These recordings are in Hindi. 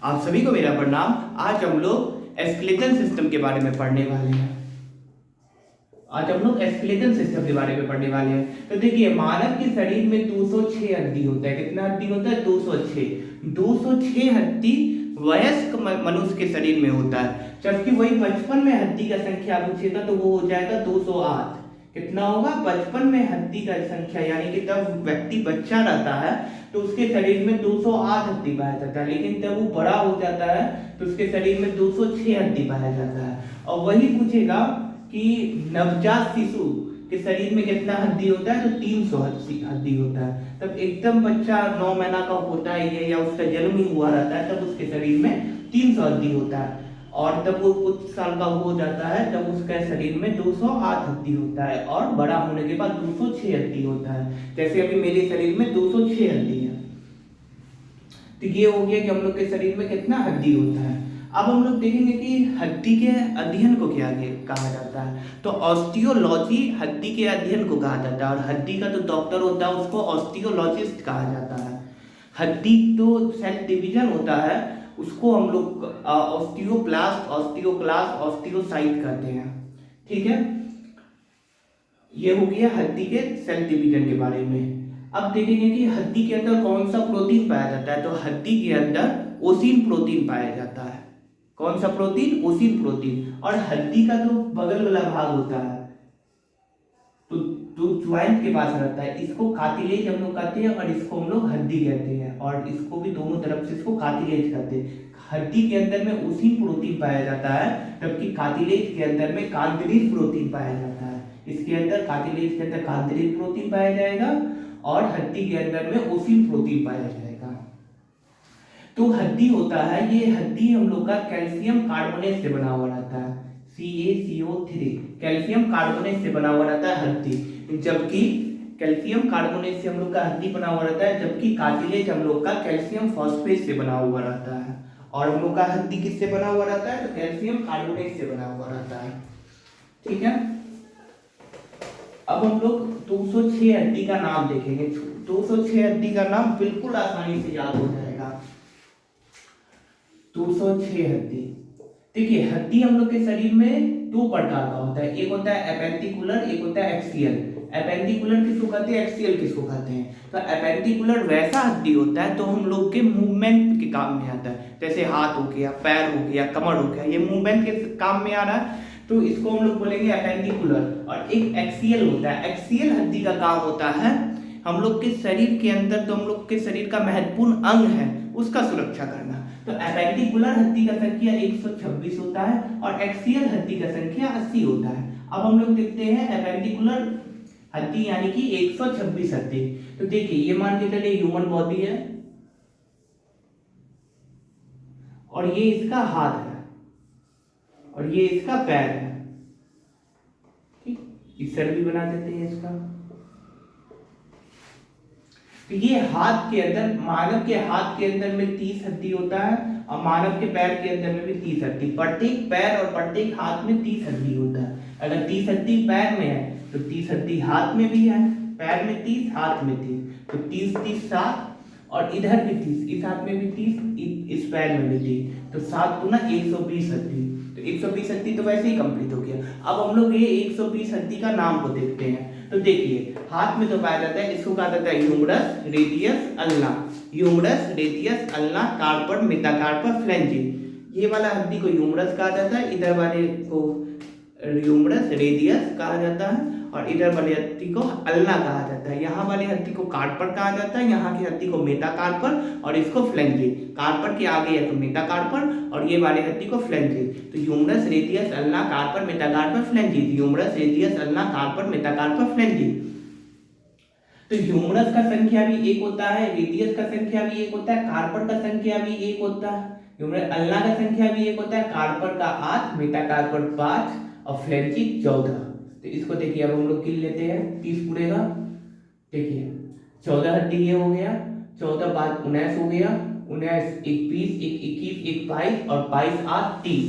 आप सभी को मेरा प्रणाम। आज हम लोग स्केलेटल सिस्टम के बारे में पढ़ने वाले हैं। तो देखिए, मानव के शरीर में 206 हड्डी होता है। कितना हड्डी होता है? 206 हड्डी वयस्क मनुष्य के शरीर में होता है। जबकि वही 55 में हड्डी का संख्या पूछेगा तो वो हो जाएगा 208। कितना होगा? 55 में हड्डी का संख्या, यानी कि तब व्यक्ति बच्चा रहता है तो उसके शरीर में 208 हड्डी पाया जाता है, लेकिन जब वो बड़ा हो जाता है तो उसके शरीर में 206 हड्डी पाया जाता है। और वही पूछेगा कि नवजात शिशु के शरीर में कितना हड्डी होता है, तो 300 हड्डी होता है। तब एकदम बच्चा 9 महीना का होता है ये, या उसका जन्म ही हुआ रहता है, तब उसके शरीर में 300 हड्डी होता है। और जब वो कुछ साल का हो जाता है तब उसके शरीर में 208 हड्डी होता है, और बड़ा होने के बाद 206 हड्डी होता है। जैसे अभी मेरे शरीर में 206 हड्डी है। तो ये हो गया कि हम लोग के शरीर में कितना हड्डी होता है। अब हम लोग देखेंगे कि हड्डी के अध्ययन को क्या कहा जाता है। तो ऑस्टियोलॉजी हड्डी के अध्ययन को कहा जाता है, और हड्डी का जो डॉक्टर होता है उसको ऑस्टियोलॉजिस्ट कहा जाता है। हड्डी तो सेल डिवीजन होता है, उसको हम लोग ऑस्टियोब्लास्ट, ऑस्टियोक्लास्ट, ऑस्टियोसाइट कहते हैं। ठीक है, ये हो गया हड्डी के सेल डिवीजन के बारे में। अब देखेंगे कि हड्डी के अंदर कौन सा प्रोटीन पाया जाता है। तो हड्डी के अंदर ओसिन प्रोटीन पाया जाता है। कौन सा प्रोटीन? ओसिन प्रोटीन। और हड्डी का जो बगल वाला भाग होता है, तो जो ज्वाइंट के पास रहता है, इसको कार्टिलेज हम लोग कहते हैं, और इसको हम लोग हड्डी कहते हैं, और इसको भी दोनों तरफ से इसको कार्टिलेज कहते हैं। हड्डी के अंदर में ओसिन प्रोटीन पाया जाता है, जबकि कार्टिलेज के अंदर में कार्टिलेज प्रोटीन पाया जाता है। इसके अंदर कार्टिलेज के अंदर कार्टिलेज प्रोटीन पाया जाएगा, और हड्डी के अंदर में ओसिन प्रोटीन पाया जाएगा। तो हड्डी होता है, ये हड्डी हम लोग का कैल्शियम कार्बोनेट से बना हुआ रहता है। CaCO3 कैल्शियम कार्बोनेट से बना हुआ रहता है हड्डी। जबकि कैल्शियम कार्बोनेट से हम लोग का हड्डी बना हुआ रहता है, जबकि कार्टिलेज हम लोग का कैल्शियम फॉस्फेट से बना हुआ रहता है। और हम लोग का हड्डी किससे बना हुआ रहता है? तो कैल्शियम कार्बोनेट से बना हुआ रहता है। ठीक है, अब हम लोग 206 हड्डी का नाम देखेंगे। 206 हड्डी का नाम बिल्कुल आसानी से याद हो जाएगा। 206 हड्डी। देखिए, हड्डी हम लोग के शरीर में दो प्रकार का होता है। एक होता है एपेंडिकुलर, एक होता है एक्सियल। एपेंडिकुलर किसको कहते हैं, एक्सियल किसको कहते हैं? तो एपेंडिकुलर वैसा हड्डी होता है तो हम लोग के मूवमेंट के काम में आता है। जैसे हाथ हो गया, पैर हो गया, कमर हो गया, ये मूवमेंट के काम में आ रहा है, तो इसको हम लोग बोलेंगे एपेंडिकुलर। और एक एक्सियल होता है। एक्सियल हड्डी का काम होता है हम लोग के शरीर के अंदर, तो हम लोग के शरीर का महत्वपूर्ण अंग है उसका सुरक्षा करना। तो एपेंडिकुलर हड्डी का संख्या 126 होता है, और एक्सियल हड्डी का संख्या 80 होता है। अब हम लोग देखते हैं एपेंडिकुलर हड्डी यानी कि 126 हड्डी। तो देखिए, ये मान के चलिए ह्यूमन बॉडी है, और ये इसका हाथ है, और ये इसका पैर है। ठीक, इस साइड भी बना देते हैं इसका। तो ये हाथ के अंदर, मानव के हाथ के अंदर में 30 हड्डी होता है, और मानव के पैर के अंदर में भी 30 हड्डी। प्रत्येक पैर और प्रत्येक हाथ में 30 हड्डी होता है। अगर 30 हड्डी पैर में है तो 30 हड्डी हाथ में भी है। पैर में 30, हाथ में 30, तो 30 30 7, और इधर भी 30, इस हाथ में भी 30, इस पैर में भी 30, तो 7 गुना 120 हड्डी। तो 120 हड्डी तो वैसे ही कंप्लीट हो गया। अब हम लोग ये 120 हड्डी का नाम को देखते हैं। तो देखिए, हाथ में तो पाया जाता है, इसको कहा जाता है humerus, radius, ulna. Humerus, radius, ulna, carpal, metacarpal, phalanges. ये वाला हड्डी को ह्यूमरस कहा जाता है, इधर वाले को ह्यूमरस, रेडियस कहा जाता है, और इधर वाली हड्डी को अल्ना कहा जाता है। यहाँ वाली हड्डी को कार्पर कहा जाता है, यहाँ की हड्डी को मेटाकार्पर, और इसको फ्लैंजी। कार्पर के आगे है तो मेटाकार्पर, और ये वाली हड्डी को फ्लैंजी। तो humerus, radius, ulna, carpal, metacarpal, phalanges. Humerus, radius, ulna, carpal, metacarpal, phalanges. तो ह्यूमरस का संख्या भी 1 होता है, रेडियस का संख्या भी 1 होता है, कार्पर का संख्या भी 1 होता है, ह्यूमरस अल्ना का संख्या भी 1 होता है, कार्पर का 8, मेटाकार्पर 5, और फ्लैंजी 14। तो इसको देखिए, अब हम लोग गिन लेते हैं, 30 पूरे का। देखिए, 14 हड्डी ये हो गया, 14 बाद 19 हो गया, 19 1 20, 1 21, 1 22, और 22 8 30।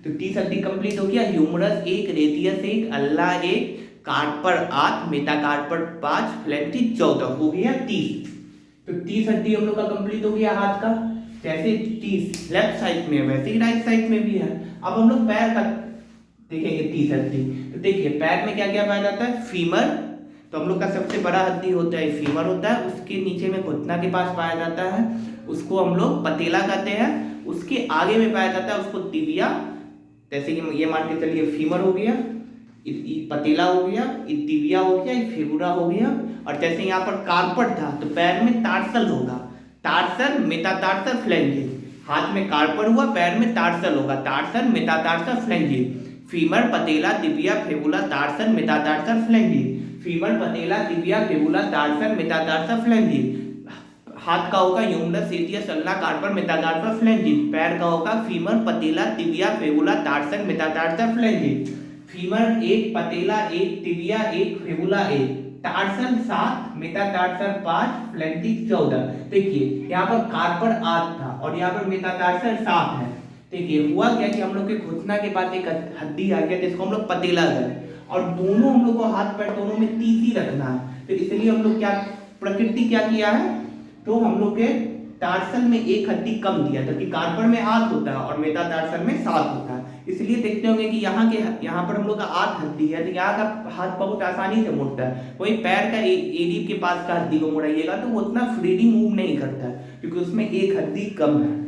तो 30 हड्डी कंप्लीट हो गया। ह्यूमरस 1, रेडियस 1, अल्ला 1, कार्पर 8, मेटाकार्पर 5, फ्लैंजी 14, हो गया 30। तो 30 हड्डी हम लोग का कंप्लीट हो गया हाथ का। जैसे 30 लेफ्ट साइड में है वैसे ही राइट साइड में भी है। अब हम लोग पैर का देखेंगे 30 हड्डी। तो देखिए पैर में क्या क्या पाया जाता है, फीमर, तो हम लोग का सबसे बड़ा हड्डी होता है फीमर होता है। उसके नीचे में घुटना के पास पाया जाता है, उसको हम लोग पतेला कहते हैं। उसके आगे में पाया जाता है उसको तिबिया, जैसे कि ये मान के चलिए फीमर हो गया, पतेला हो गया, तिबिया हो गया, फेबुरा हो गया। और जैसे यहाँ पर कार्पट था तो पैर में टार्सल होगा, टार्सल मेटाटार्सल फ्लैंजिस। हाथ में कार्पट हुआ, पैर में टार्सल होगा, tarsal metatarsal phalanges. Femur, patella, tibia, fibula, tarsal, metatarsal phalanges. Femur, patella, tibia, fibula, tarsal, metatarsal phalanges. हाथ का होगा humerus, radius, ulna, carpal, metatarsal phalanges. पैर का होगा femur, patella, tibia, fibula, tarsal, metatarsal phalanges. Femur 1, patella 1, tibia 1, fibula 1, tarsal 7, metatarsal 5, phalanges 14। देखिए यहाँ पर कार्पल 8 था और यहाँ पर मेटाटार्सल 7 है। देखिए हुआ क्या कि हम लोग के घुटना के पास एक हड्डी आ गया जिसको हम लोग पतेला कहते हैं, और दोनों हम लोग को हाथ पैर दोनों में 30 ही रखना है। तो इसलिए हम लोग क्या प्रकृति क्या किया है, तो हम लोग के टार्सल में एक हड्डी कम दिया, जबकि कार्पल में 8 होता है और मेटाटार्सल में 7 होता है। इसलिए देखते होंगे कि यहाँ पर हम लोग का 8 हड्डी है, तो यहाँ का हाथ बहुत आसानी से मुड़ता है। वही पैर का एड़ी के पास का हड्डी को मुड़ाइएगा तो वो उतना फ्रीली मूव नहीं करता है क्योंकि उसमें एक हड्डी कम है।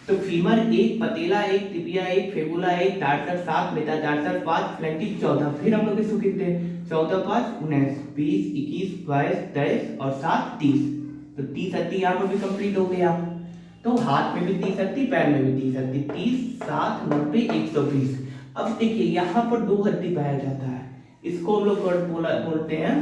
तो femur 1, patella 1, tibia 1, fibula 1, tarsal 7, metatarsal 5, phalanges 14। फिर हम लोग इसको कितने 14 5 19 20 21 22 23 और 7 30। तो 30 हड्डी यहाँ पर भी कंप्लीट हो गया। तो हाथ में भी 30 हड्डी, पैर में भी 30 हड्डी, 30 7 90 120। अब देखिए यहाँ पर 2 हड्डी पाया जाता है, इसको हम लोग बोलते हैं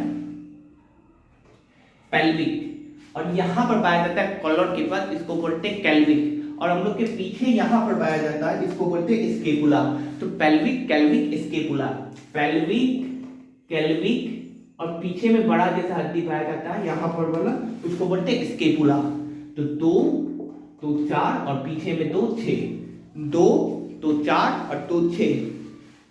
पेल्विक, और यहाँ पर पाया जाता है कॉलर के पास, इसको बोलते हैं कैल्विक। और हम लोग के पीछे यहाँ पर पाया जाता है, इसको बोलते हैं स्केपुला। तो पेल्विक, कैल्विक, स्केपुला, पेल्विक, कैल्विक, और पीछे में बड़ा जैसा हड्डी पाया जाता है यहाँ पर वाला, उसको बोलते हैं स्केपुला। तो 2 तो 4 और पीछे में 2 6, 2 तो 4 और 2 6,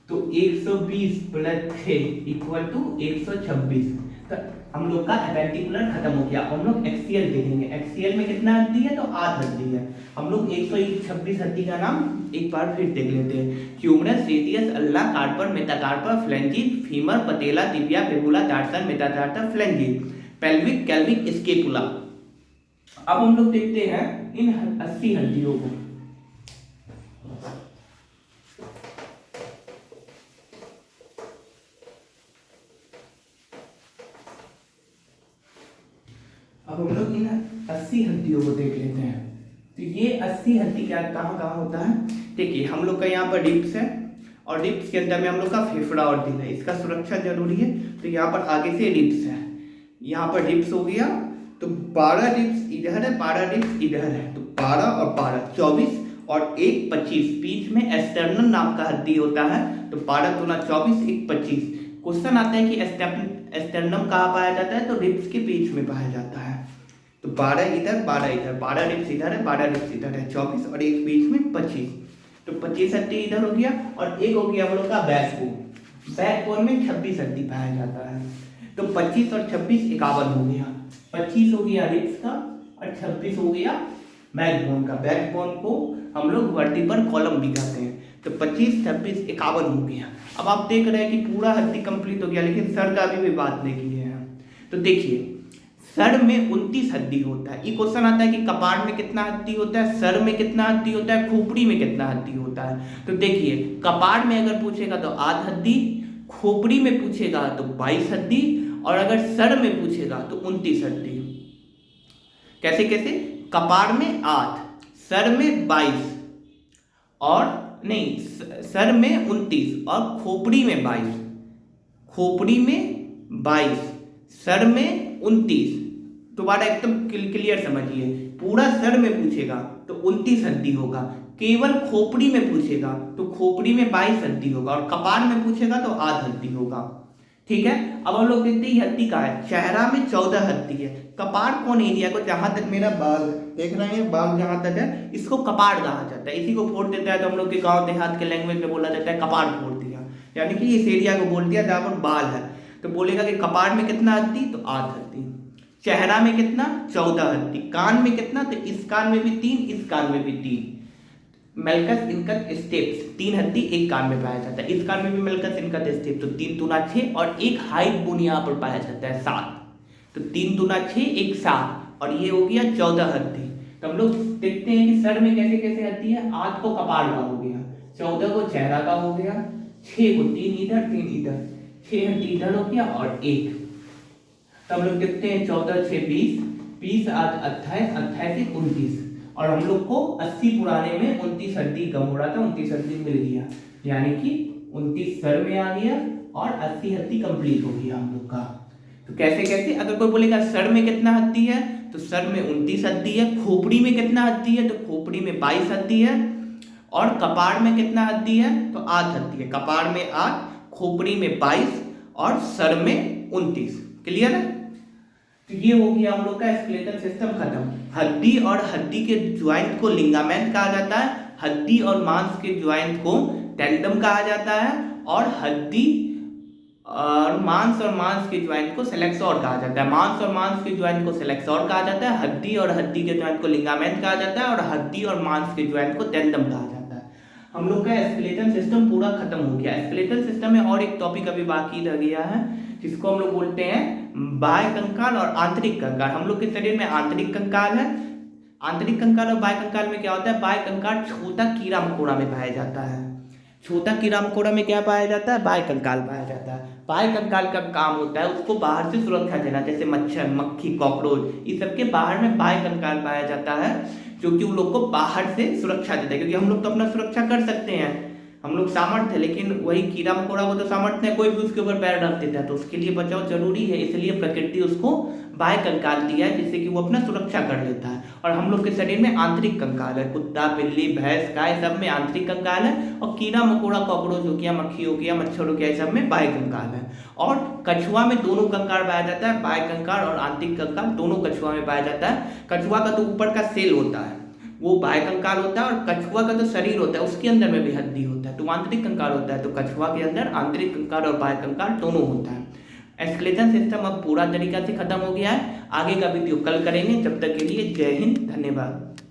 तो 120 प्लस 6 इक्वल टू 126। तो हम लोग का एपेंडिकुलर खत्म हो गया। हम लोग एक्सियल देखेंगे, एक्सियल में कितना हड्डी है, तो 8 हड्डी है। हम लोग 126 हड्डी का नाम एक बार फिर देख लेते हैं। Humerus, radius, ulna, carpal, metacarpal, phalanges, femur, patella, tibia, fibula, tarsal, metatarsal, phalanges, pelvic, clavicle, scapula. अब हम लोग देखते हैं इन 80 हड्डियों को। अब हम लोग इन 80 हड्डियों को देख लेते हैं। तो ये 80 हड्डी क्या कहाँ होता है, देखिए हम लोग का यहाँ पर रिब्स है और रिब्स के अंदर में हम लोग का फेफड़ा और दिल है, इसका सुरक्षा जरूरी है। तो यहाँ पर आगे से रिब्स है, यहाँ पर रिब्स हो गया, तो 12 रिब्स इधर है, 12 रिब्स इधर है, तो 12 और 12 24 और 1 25। बीच में एस्टर्नल नाम का हड्डी होता है, तो 12 गुना 24 1 25। क्वेश्चन आता है कि एस्टर्नम कहाँ पाया जाता है, तो रिब्स के बीच में पाया जाता है। तो 12 इधर 12 इधर, 12 रिब्स इधर है, 12 रिब्स इधर है, 24 और एक बीच में 25। तो 25 हड्डी इधर हो गया और एक हो गया हम लोग का बैकबोन। बैकबोन में 26 हड्डी पाया जाता है। तो 25 और 26 51 हो गया। 25 हो गया रिब्स का और 26 हो गया बैकबोन का। बैकबोन को हम लोग वर्टिब्रल कॉलम भी कहते हैं। तो 25 26 51 हो गया। अब आप देख रहे हैं कि पूरा हड्डी कंप्लीट हो गया, लेकिन सर का अभी भी बात नहीं की है। तो देखिए सर में 29 हड्डी होता है। ये क्वेश्चन आता है कि कपाड़ में कितना हड्डी होता है, सर में कितना हड्डी होता है, खोपड़ी में कितना हड्डी होता है। तो देखिए कपाड़ में अगर पूछेगा तो 8 हड्डी, खोपड़ी में पूछेगा तो 22 हड्डी, और अगर सर में पूछेगा तो 29 हड्डी। कैसे कैसे, कपाड़ में 8, सर में 22 और नहीं, सर में 29 और खोपड़ी में 22, खोपड़ी में 22, सर में 29। दोबारा एकदम क्लियर समझिए, पूरा सर में पूछेगा तो 29 हड्डी होगा, केवल खोपड़ी में पूछेगा तो खोपड़ी में 22 हड्डी होगा, और कपाड़ में पूछेगा तो 8 हड्डी होगा। ठीक है, अब हम लोग देखते हैं हड्डी का है। चेहरा में 14 हड्डी है। कपाड़ कौन एरिया को, जहां तक मेरा बाल देख रहे हैं, बाल जहां तक है इसको कपाड़ कहा जाता है। इसी को फोड़ देता है तो हम लोग के गांव देहात के लैंग्वेज में बोला जाता है कपाड़ फोड़ दिया, यानी कि इस एरिया को बोल दिया जहां पर बाल है। तो बोलेगा कि कपाड़ में कितना हड्डी, तो 8 हड्डी। चेहरा में कितना 14 हड्डी, कान में कितना, तो इस कान में भी 3, इस कान में भी 3। मेल्कस इनकस स्टेप्स, 3 हड्डी एक कान में पाया जाता है, इस कान में भी मेल्कस इनकस स्टेप्स, तो 3 दूना 6 और एक हाइट बोन यहाँ पर पाया जाता है 7, तो 3 दूना 6 एक 7 और ये हो गया 14 हड्डी। तो हम लोग देखते हैं कि सर में कैसे कैसे हड्डी है। 8 को कपाड़ का हो गया, 14 को चेहरा का हो गया, 6 को 3 इधर 3 इधर, 6 हड्डी इधर हो गया और 1। तो हम लोग देखते हैं 14 6 20, 20 8 28, 28 से 29 और हम लोग को 80 पुराने में 29 हड्डी कम हो रहा था, 29 हड्डी मिल गया, यानी कि 29 सर में आ गया और 80 हड्डी कंप्लीट हो गया हम लोग का। तो कैसे कैसे, अगर कोई बोलेगा सर में कितना हड्डी है तो सर में 29 हड्डी है, खोपड़ी में कितना हड्डी है तो खोपड़ी में 22 हड्डी है, और कपाड़ में कितना हड्डी है तो 8 हड्डी है, कपाड़ में 8, खोपड़ी में 22 और सर में 29। क्लियर है? तो ये हो गया हम लोग का स्केलेटल सिस्टम खत्म। हड्डी और हड्डी के ज्वाइंट को लिगामेंट कहा जाता है, हड्डी और मांस के ज्वाइंट को टेंडम कहा जाता है, और हड्डी और मांस के ज्वाइंट को सेलेक्सोर कहा जाता है, मांस और मांस के ज्वाइंट को सेलेक्सोर कहा जाता है, हड्डी और हड्डी के ज्वाइंट को लिगामेंट कहा जाता है, और हड्डी और मांस के ज्वाइंट को टेंडम कहा जाता है। हम लोग का स्केलेटल सिस्टम पूरा खत्म हो गया। स्केलेटल सिस्टम में और एक टॉपिक अभी बाकी रह गया है जिसको हम लोग बोलते हैं बाह्य कंकाल और आंतरिक कंकाल। हम लोग के शरीर में आंतरिक कंकाल है, आंतरिक कंकाल और बाह्य कंकाल में क्या होता है, बाह्य कंकाल छोटा कीड़ा मकोड़ा में पाया जाता है, छोटा कीड़ा मकोड़ा में क्या पाया जाता है, बाह्य कंकाल पाया जाता है। बाह्य कंकाल का काम होता है उसको बाहर से सुरक्षा देना, जैसे मच्छर मक्खी कॉकरोच, इस सबके बाहर में बाह्य कंकाल पाया जाता है जो कि उन लोग को बाहर से सुरक्षा देता है, क्योंकि हम लोग तो अपना सुरक्षा कर सकते हैं, हम लोग सामर्थ्य है, लेकिन वही कीड़ा मकोड़ा वो तो सामर्थ्य है, कोई भी उसके ऊपर पैर रख देता है, तो उसके लिए बचाव जरूरी है, इसलिए प्रकृति उसको बाह्य कंकाल दिया है जिससे कि वो अपना सुरक्षा कर लेता है। और हम लोग के शरीर में आंतरिक कंकाल है, कुत्ता बिल्ली भैंस गाय सब में आंतरिक कंकाल है, और कीड़ा मकोड़ा कॉकरोच हो गया मक्खी हो गया मच्छर हो गया सब में बाह्य कंकाल है। और कछुआ में दोनों कंकाल पाया जाता है, बाह्य कंकाल और आंतरिक कंकाल दोनों कछुआ में पाया जाता है। कछुआ का तो ऊपर का सेल होता है वो बाह्य कंकाल होता है, और कछुआ का तो शरीर होता है उसके अंदर में भी हड्डी होता है तो आंतरिक कंकाल होता है, तो कछुआ के अंदर आंतरिक कंकाल और बाह्य कंकाल दोनों होता है। स्केलेटल सिस्टम अब पूरा तरीका से खत्म हो गया है। आगे का वीडियो कल करेंगे, जब तक के लिए जय हिंद, धन्यवाद।